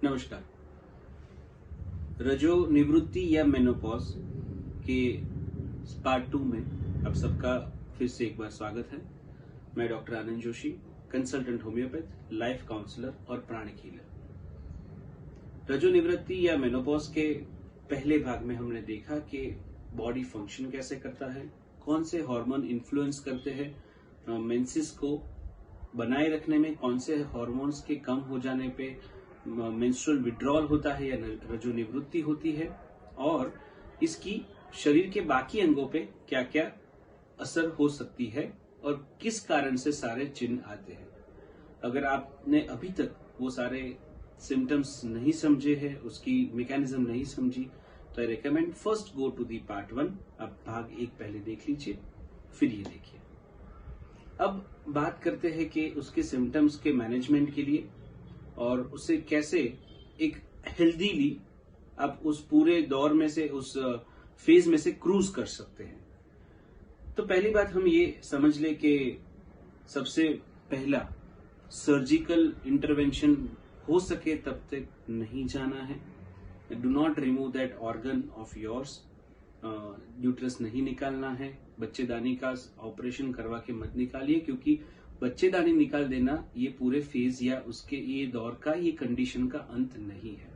नमस्कार। रजो निवृत्ति या मेनोपॉज के पार्ट 2 में आप सबका फिर से एक बार स्वागत है। मैं doctor Anand Joshi, consultant homeopath, life counsellor और प्राणिक हीलर। रजो निवृत्ति या मेनोपॉज के पहले भाग में हमने देखा कि बॉडी फंक्शन कैसे करता है, कौन से हार्मोन इन्फ्लुएंस करते हैं मेंसेस को बनाए रखने में, कौन से हार्मोन्स के कम हो जाने पे मेंस्ट्रुअल विड्रॉल होता है या रजो निवृत्ति होती है, और इसकी शरीर के बाकी अंगों पे क्या क्या असर हो सकती है और किस कारण से सारे चिन्ह आते हैं। अगर आपने अभी तक वो सारे सिम्टम्स नहीं समझे हैं, उसकी मैकेनिज्म नहीं समझी, तो I recommend first go to the part 1। अब भाग 1 पहले देख लीजिए, फिर ये देखिए। अब बात करते हैं कि उसके सिम्टम्स के मैनेजमेंट के लिए और उसे कैसे एक हेल्दीली आप उस पूरे दौर में से, उस फेज में से क्रूज कर सकते हैं। तो पहली बात हम ये समझ ले कि सबसे पहला सर्जिकल इंटरवेंशन हो सके तब तक नहीं जाना है। Do not remove that organ of yours. Uterus नहीं निकालना है। बच्चेदानी का ऑपरेशन करवा के मत निकालिए, क्योंकि बच्चेदानी निकाल देना ये पूरे फेज या उसके ये दौर का, ये कंडीशन का अंत नहीं है।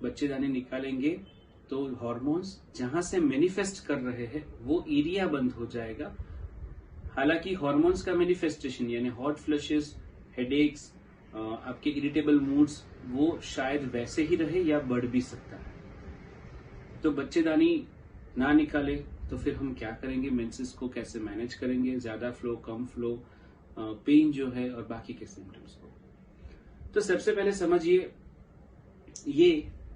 बच्चेदानी निकालेंगे तो हार्मोन्स जहां से मैनिफेस्ट कर रहे हैं वो एरिया बंद हो जाएगा। हालांकि हार्मोन्स का मैनिफेस्टेशन यानी हॉट फ्लशेस, हेडेक्स, आपके इरिटेबल मूड्स, वो शायद वैसे ही रहे या बढ़ भी सकता है। तो बच्चेदानी ना निकाले तो फिर हम क्या करेंगे, मेंसेस को कैसे मैनेज करेंगे, ज्यादा फ्लो, कम फ्लो, पेन जो है और बाकी के सिम्टम्स को। तो सबसे पहले समझिए, ये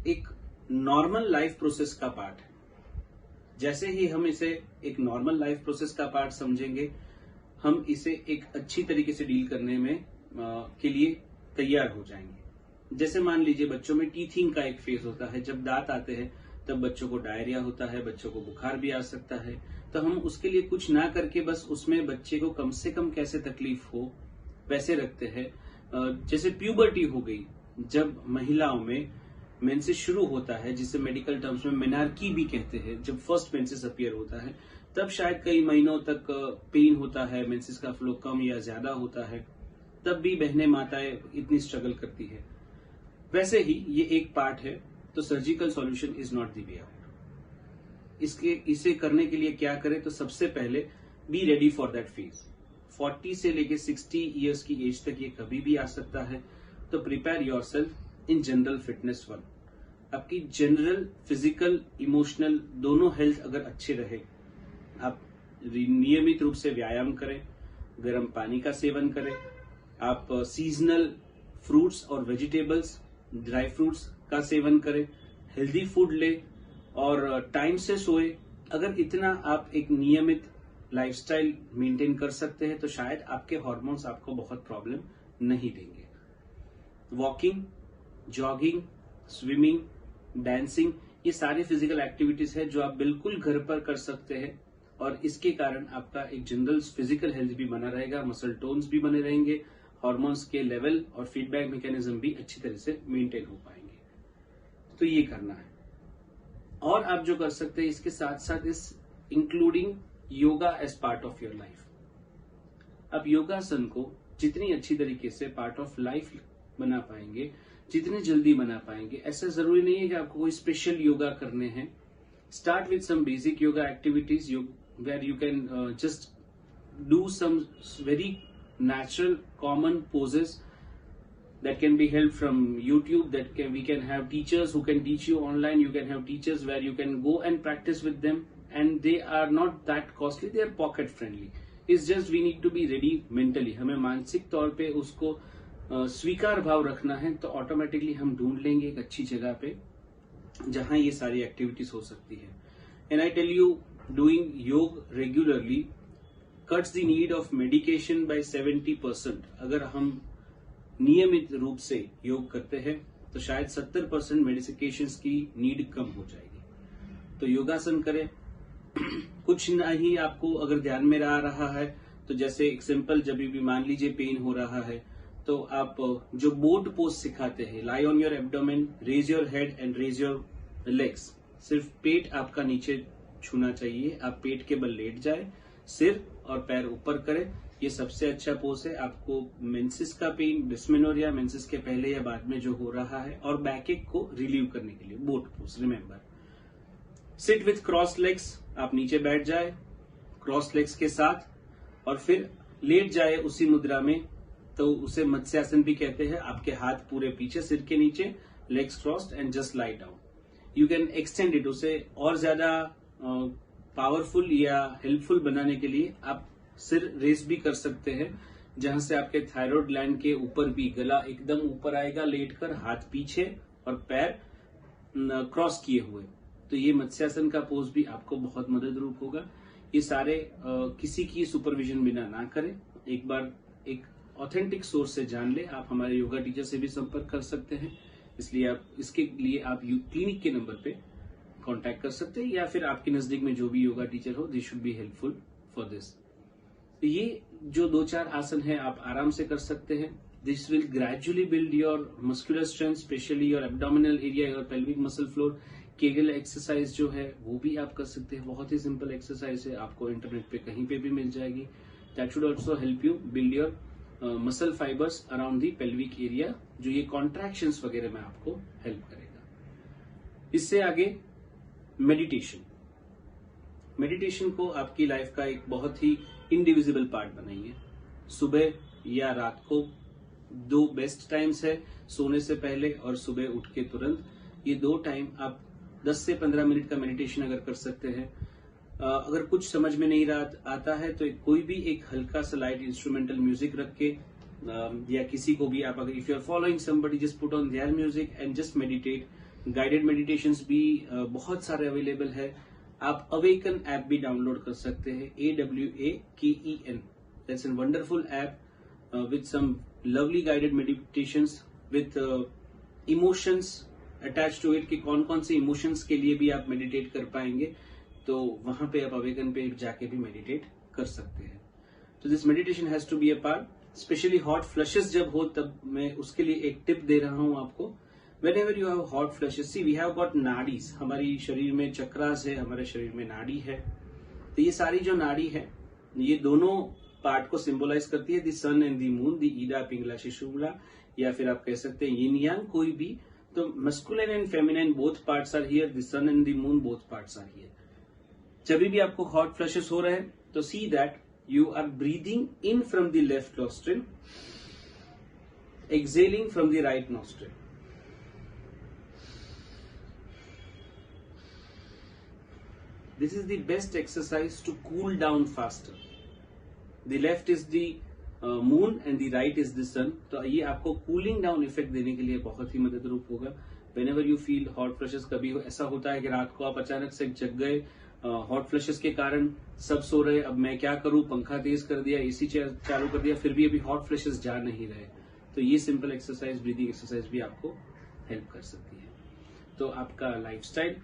एक नॉर्मल लाइफ प्रोसेस का पार्ट है। जैसे ही हम इसे एक नॉर्मल लाइफ प्रोसेस का पार्ट समझेंगे, हम इसे एक अच्छी तरीके से डील करने में के लिए तैयार हो जाएंगे। जैसे मान लीजिए बच्चों में टीथिंग का एक फेज होता है। जब दांत आते हैं तब बच्चों को डायरिया होता है, बच्चों को बुखार भी आ सकता है। तो हम उसके लिए कुछ ना करके बस उसमें बच्चे को कम से कम कैसे तकलीफ हो वैसे रखते हैं। जैसे प्यूबर्टी हो गई, जब महिलाओं में मेंसेस शुरू होता है, जिसे मेडिकल टर्म्स में मेनार्की भी कहते हैं, जब फर्स्ट मेंसेस अपीयर होता है तब शायद कई महीनों तक पेन होता है, मेंसेस का फ्लो कम या ज्यादा होता है, तब भी बहनें माताएं इतनी स्ट्रगल करती है। वैसे ही ये एक पार्ट है। तो surgical solution is not the way out. इसे करने के लिए क्या करें, तो सबसे पहले be ready for that phase. 40 से लेके 60 इयर्स की एज तक ये कभी भी आ सकता है। तो prepare yourself in general fitness 1। आपकी जनरल फिजिकल इमोशनल दोनों हेल्थ अगर अच्छे रहे, आप नियमित रूप से व्यायाम करें, गर्म पानी का सेवन करें, आप सीजनल फ्रूट्स और वेजिटेबल्स, ड्राई फ्रूट्स का सेवन करें, हेल्दी फूड ले और टाइम से सोए। अगर इतना आप एक नियमित लाइफस्टाइल मेंटेन कर सकते हैं तो शायद आपके हार्मोन्स आपको बहुत प्रॉब्लम नहीं देंगे। वॉकिंग, जॉगिंग, स्विमिंग, डांसिंग, ये सारी फिजिकल एक्टिविटीज है जो आप बिल्कुल घर पर कर सकते हैं और इसके कारण आपका एक जनरल फिजिकल हेल्थ भी बना रहेगा, मसल टोन्स भी बने रहेंगे, हार्मोन्स के लेवल और फीडबैक मैकेनिज्म भी अच्छी तरह से मेंटेन हो पाएंगे। तो ये करना है। और आप जो कर सकते हैं इसके साथ साथ इस including yoga as part of your life. आप योगासन को जितनी अच्छी तरीके से पार्ट ऑफ लाइफ बना पाएंगे, जितनी जल्दी बना पाएंगे, ऐसा जरूरी नहीं है कि आपको कोई स्पेशल योगा करने हैं। Start with some basic yoga activities where you can just do some very natural common poses that can be helped from YouTube. We can have teachers who can teach you online. You can have teachers where you can go and practice with them, and they are not that costly. They are pocket friendly. It's just we need to be ready mentally. हमें मानसिक तौर पे उसको स्वीकार भाव रखना है, तो ऑटोमेटिकली हम ढूंढ लेंगे एक अच्छी जगह पे जहां ये सारी एक्टिविटीज हो सकती है। And I tell you, doing yoga regularly cuts the need of medication by 70%। अगर हम नियमित रूप से योग करते हैं तो शायद 70% मेडिकेशंस की नीड कम हो जाएगी। तो योगासन करें। कुछ नहीं आपको अगर ध्यान में आ रहा है तो जैसे एक सिंपल, जब भी मान लीजिए पेन हो रहा है तो आप जो बोट पोज सिखाते हैं, lie on your abdomen, raise your head and raise your legs, सिर्फ पेट आपका नीचे छूना चाहिए, आप पेट के बल लेट जाए, सिर और पैर ऊपर करें, ये सबसे अच्छा पोज है। आपको मेंसेस का पेन, डिस्मेनोरिया, मेंसेस के पहले या बाद में जो हो रहा है, और बैक एक को रिलीव करने के लिए boat pose. Remember, sit with cross legs, आप नीचे बैठ जाए क्रॉस लेग्स के साथ, और फिर लेट जाए उसी मुद्रा में, तो उसे मत्स्यासन भी कहते हैं। आपके हाथ पूरे पीछे सिर के नीचे, legs crossed and just lie down. You can extend it, उसे और ज्यादा पावरफुल या हेल्पफुल बनाने के लिए आप सिर रेस भी कर सकते हैं, जहां से आपके थायराइड ग्लैंड के ऊपर भी गला एकदम ऊपर आएगा लेटकर, हाथ पीछे और पैर क्रॉस किए हुए। तो ये मत्स्यासन का पोज भी आपको बहुत मददरूप होगा। ये सारे किसी की सुपरविजन बिना ना करें, एक बार एक ऑथेंटिक सोर्स से जान ले। आप हमारे योगा टीचर से भी संपर्क कर सकते हैं, इसलिए आप इसके लिए आप क्लिनिक के नंबर पे कांटेक्ट कर सकते हैं, या फिर आपके नजदीक में जो भी योगा टीचर हो, this should be helpful for this. तो ये जो 2-4 आसन है आप आराम से कर सकते हैं। This will gradually build your muscular strength, specially your abdominal area, your pelvic muscle floor. Kegel exercise जो है वो भी आप कर सकते हैं, बहुत ही सिंपल एक्सरसाइज है, आपको इंटरनेट पे कहीं पे भी मिल जाएगी। That should also help you build your muscle fibres around the pelvic area, जो ये कॉन्ट्रैक्शंस वगैरह में आपको हेल्प करेगा। इससे आगे मेडिटेशन। मेडिटेशन को आपकी लाइफ का एक बहुत ही इंडिविजिबल पार्ट बनाइए। सुबह या रात को 2 बेस्ट टाइम्स है, सोने से पहले और सुबह उठ के तुरंत। ये 2 टाइम आप 10 से 15 मिनट का मेडिटेशन अगर कर सकते हैं। अगर कुछ समझ में नहीं आता है तो कोई भी एक हल्का सा लाइट इंस्ट्रूमेंटल म्यूजिक रख के, या किसी को भी आप, अगर if you are following somebody, just put on there music and just meditate. Guided meditations भी बहुत सारे अवेलेबल है। आप अवेकन ऐप भी डाउनलोड कर सकते हैं, AWAKEN। That's an wonderful app with some lovely guided meditations with emotions attach to it, कि कौन कौन से इमोशंस के लिए भी आप मेडिटेट कर पाएंगे। तो वहां पे आप अवेकन पे जाके भी मेडिटेट कर सकते हैं। तो this meditation has to be a part. Specially hot flushes जब हो तब मैं उसके लिए एक टिप दे रहा हूं आपको। Whenever you have hot flushes, see we have got नाडीज, हमारी शरीर में चक्रास है, हमारे शरीर में नाड़ी है। तो ये सारी जो नाड़ी है, ये दोनों पार्ट को सिंबलाइज करती है, the sun and the moon, the Ida Pingala Sushumna, या फिर आप कह सकते हैं यिन यांग, कोई भी। तो masculine and feminine both parts are here, the sun and the moon both parts are here. जब भी आपको हॉट फ्लशेस हो रहे हैं तो see that you are breathing in from the left nostril, exhaling from the right nostril. This is the best exercise to cool down faster. The left is the moon and the right is the sun. तो ये आपको cooling down effect देने के लिए बहुत ही मददरूप होगा। Whenever you feel hot flushes, कभी ऐसा होता है कि रात को आप अचानक से जग गए, हॉट फ्लशेस के कारण सब सो रहे, अब मैं क्या करूं, पंखा तेज कर दिया, AC चालू कर दिया, फिर भी अभी हॉट फ्लशेस जा नहीं रहे, तो ये सिंपल एक्सरसाइज, ब्रीदिंग एक्सरसाइज भी आपको हेल्प कर सकती है। तो आपका lifestyle,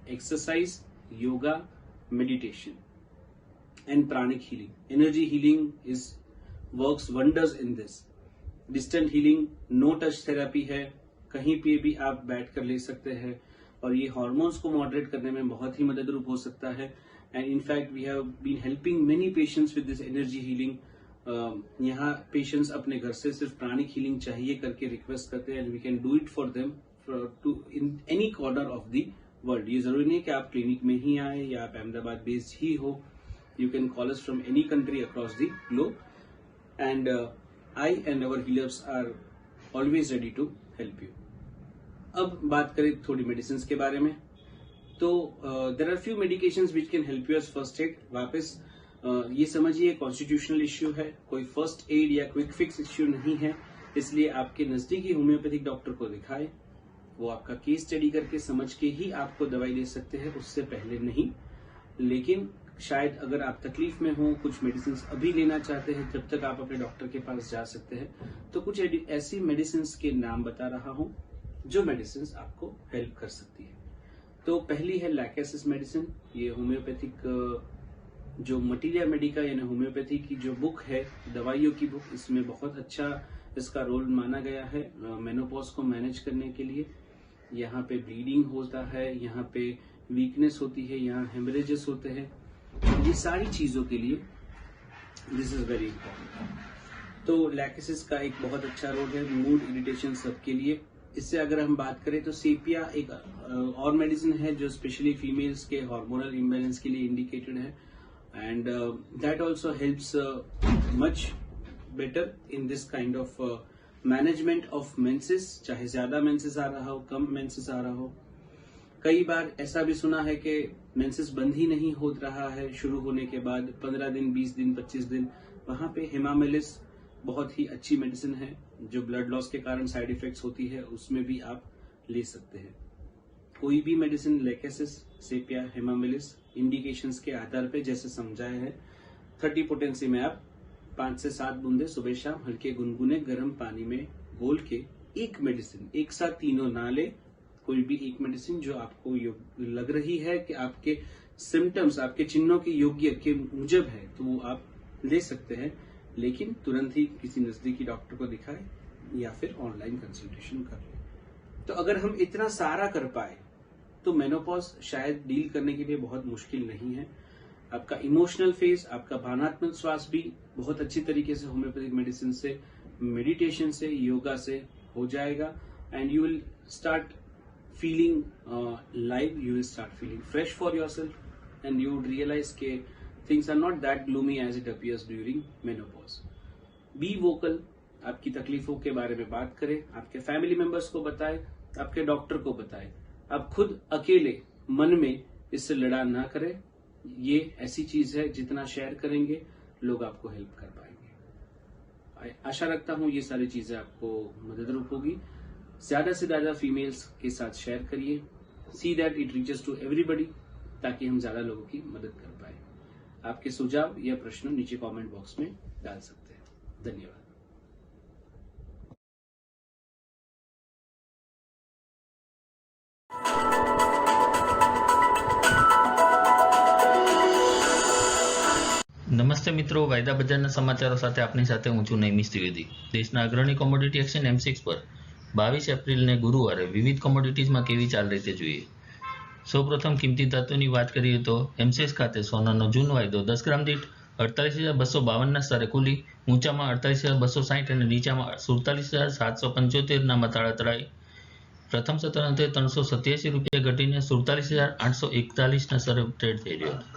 exercise, yoga, meditation and pranic healing, energy healing is works wonders in this. Distant healing, no touch therapy है, कहीं पे भी आप बैठ कर ले सकते हैं, और ये हार्मोन्स को मॉडरेट करने में बहुत ही मददरूप हो सकता है। And in fact we have been helping many patients with this energy healing. यहाँ पेशेंट्स अपने घर से सिर्फ प्राणिक हीलिंग चाहिए करके रिक्वेस्ट करते हैं, and we can do it for them too in any corner of the world. ये जरूरी नहीं कि आप क्लिनिक में ही आए या आप अहमदाबाद बेस्ड ही हो, you can call us from any country across the globe, and I and our healers are always ready to help you. अब बात करें थोड़ी मेडिसिन के बारे में, तो there are few medications which can help you as first aid. वापस ये समझिए कॉन्स्टिट्यूशनल इश्यू है, कोई फर्स्ट एड या क्विक फिक्स इश्यू नहीं है, इसलिए आपके नजदीकी होम्योपैथिक डॉक्टर को दिखाएं, वो आपका केस स्टडी करके समझ के ही आपको दवाई दे सकते हैं, उससे पहले नहीं। लेकिन शायद अगर आप तकलीफ में हो, कुछ मेडिसिन अभी लेना चाहते हैं, जब तक आप अपने डॉक्टर के पास जा सकते हैं, तो कुछ ऐसी मेडिसिन के नाम बता रहा हूं जो मेडिसिन आपको हेल्प कर सकती है। तो पहली है लैकेसिस मेडिसिन। ये होम्योपैथिक जो मटीरिया मेडिका यानी होम्योपैथी की जो बुक है, दवाइयों की बुक, इसमें बहुत अच्छा इसका रोल माना गया है मेनोपॉज को मैनेज करने के लिए। यहाँ पे ब्लीडिंग होता है, यहाँ पे वीकनेस होती है, यहाँ हेमरेजेस होते हैं, ये सारी चीजों के लिए दिस इज वेरी इंपॉर्टेंट। तो लैक्टेसिस का एक बहुत अच्छा रोल है मूड इरिटेशन सबके लिए। इससे अगर हम बात करें तो सेपिया एक और मेडिसिन है जो स्पेशली फीमेल्स के हार्मोनल इम्बैलेंस के लिए इंडिकेटेड है, and that also helps much better in this kind of management of menses, चाहे ज्यादा मेंसेस आ रहा हो, कम मेंसेस आ रहा हो। कई बार ऐसा भी सुना है कि मेंसेस बंद ही नहीं हो रहा है शुरू होने के बाद 15 दिन, 20 दिन, 25 दिन, वहां पे हिमामेलिस बहुत ही अच्छी मेडिसिन है जो ब्लड लॉस के कारण साइड इफेक्ट्स होती है, उसमें भी आप ले सकते हैं। कोई भी मेडिसिन लैक्टेसिस, सेपिया, हिमामेलिस इंडिकेशंस के आधार पे जैसे समझाया है 30 पोटेंसी में आप 5 से 7 बूंदे सुबह शाम हल्के गुनगुने गर्म पानी में घोल के एक मेडिसिन, एक साथ तीनों ना ले, कोई भी एक मेडिसिन जो आपको लग रही है कि आपके सिम्टम्स, आपके चिन्हों के योग्य के मुजब है तो वो आप ले सकते हैं, लेकिन तुरंत ही किसी नजदीकी डॉक्टर को दिखाए या फिर ऑनलाइन कंसल्टेशन कर ले। तो अगर हम इतना सारा कर पाए तो मेनोपॉज शायद डील करने के लिए बहुत मुश्किल नहीं है। आपका इमोशनल फेज, आपका भावनात्मक स्वास्थ्य भी बहुत अच्छी तरीके से होम्योपैथिक मेडिसिन से, मेडिटेशन से, योगा से हो जाएगा, and you will start feeling live, you will start feeling fresh for yourself, and you would realize कि things are not that gloomy as it appears during menopause. Be vocal, आपकी तकलीफों के बारे में बात करें, आपके फैमिली मेंबर्स को बताएं, आपके डॉक्टर को बताएं। आप खुद अकेले मन में इससे लड़ा ना करें, ये ऐसी चीज है जितना शेयर करेंगे लोग आपको हेल्प कर पाएंगे। आशा रखता हूं ये सारी चीजें आपको मददरूप होगी। ज्यादा से ज्यादा फीमेल्स के साथ शेयर करिए, see that it reaches to everybody, ताकि हम ज्यादा लोगों की मदद कर पाए। आपके सुझाव या प्रश्न नीचे कमेंट बॉक्स में डाल सकते हैं। धन्यवाद। નમસ્તે મિત્રો, વાયદા બજારના સમાચારો સાથે આપની સાથે હું છું નૈમિષ ત્રિવેદી। દેશના અગ્રણી કોમોડિટી એક્સચેન્જ એમસીએક્સ પર 22 એપ્રિલને ગુરુવારે વિવિધ કોમોડિટીઝમાં કેવી ચાલ રહી તે જોઈએ। સૌપ્રથમ કિંમતી ધાતુની વાત કરીએ તો એમસીએક્સ ખાતે સોનાનો જૂન વાયદો 10 ગ્રામ દીઠ 48,252ના સ્તરે ખુલી ઊંચામાં 48,260 અને નીચામાં 47,775 મતાળા તળાઈ। પ્રથમ સત્રાંતે 387 રૂપિયા ઘટીને 47,841ના સ્તરે ટ્રેડ થઈ રહ્યો હતો।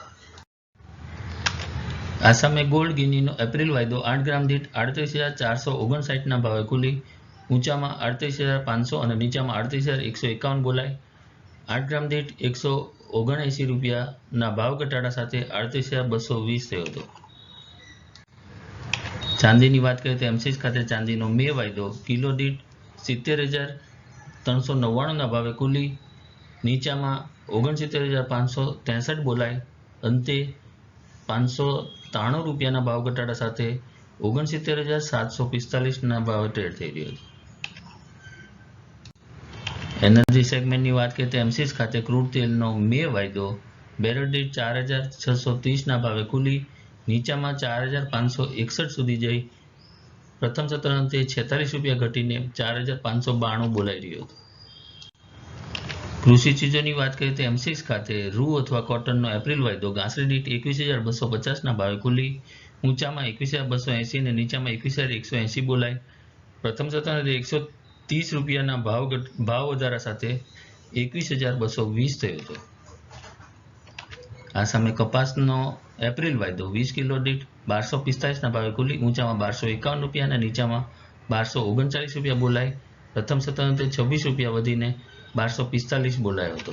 આસામે ગોલ્ડ ગિનીનો એપ્રિલ વાયદો 8 ગ્રામ દીઠ 38,459ના ભાવે ખુલી ઊંચામાં 38,500 અને નીચામાં 38,151 બોલાઈ। 8 ગ્રામ દીઠ 179 રૂપિયાના ભાવ ઘટાડા સાથે 38,220 થયો હતો। ચાંદીની વાત કરીએ તો એમસીએક્સ ખાતે ચાંદીનો મે વાયદો કિલો દીઠ 70,399ના ભાવે ખુલી નીચામાં 69,563 બોલાઈ। અંતે 593 રૂપિયાના ભાવ ઘટાડા સાથે 69,745ના ભાવે ટ્રેડ થઈ રહ્યો હતો। એનર્જી સેગમેન્ટની વાત કરીએ તો એમસીએક્સ ખાતે ક્રૂડ તેલનો મે વાયદો બેરલ દીઠ 4,630ના ભાવે ખુલી નીચામાં 4,561 સુધી જઈ પ્રથમ સત્રાંતે 46 રૂપિયા ઘટીને 4,592 બોલાઈ રહ્યો હતો। કૃષિ ચીજોની વાત કરીએ તો એમસીએક્સ ખાતે રૂ અથવા કોટનનો એપ્રિલ વાયદો ગાંસડી દીઠ 21,250ના ભાવે ખુલી ઊંચામાં 21,280 અને નીચામાં 21,180 બોલાઈ। પ્રથમ સત્રાંતે 130 રૂપિયાના ભાવ વધારા સાથે 21,220 થયો હતો। આ સામે કપાસનો એપ્રિલ વાયદો 20 કિલો દીઠ 1245ના ભાવે ખુલી ઊંચામાં 1251 રૂપિયા અને નીચામાં 1239 રૂપિયા બોલાઈ। પ્રથમ સત્રાંતે 26 રૂપિયા વધીને 1245 બોલાયો હતો।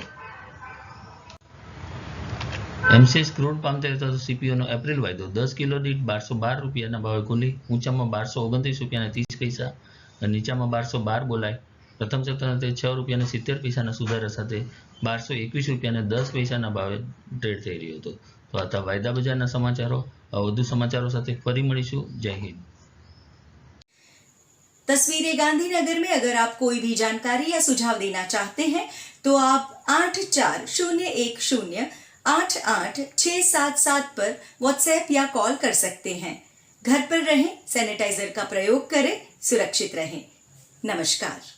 એમસીએક્સ ક્રૂડ પામ તેલ તથા સીપીઓનો એપ્રિલ વાયદો 10 કિલો દીઠ 1212 રૂપિયાના ભાવે ખુલી ઊંચામાં 1229 રૂપિયાના 30 પૈસા અને નીચામાં 1212 બોલાય। પ્રથમ સત્રાંતે 6 રૂપિયાને 70 પૈસાના સુધારા સાથે 1221 રૂપિયાને 10 પૈસાના ભાવે ટ્રેડ થઈ રહ્યો હતો। તો આ હતા વાયદા બજારના સમાચારો। વધુ સમાચારો સાથે ફરી મળીશું। જય હિન્દ। तस्वीरें गांधीनगर में अगर आप कोई भी जानकारी या सुझाव देना चाहते हैं तो आप 8401088677 पर व्हाट्सएप या कॉल कर सकते हैं। घर पर रहें, सैनिटाइजर का प्रयोग करें, सुरक्षित रहें। नमस्कार।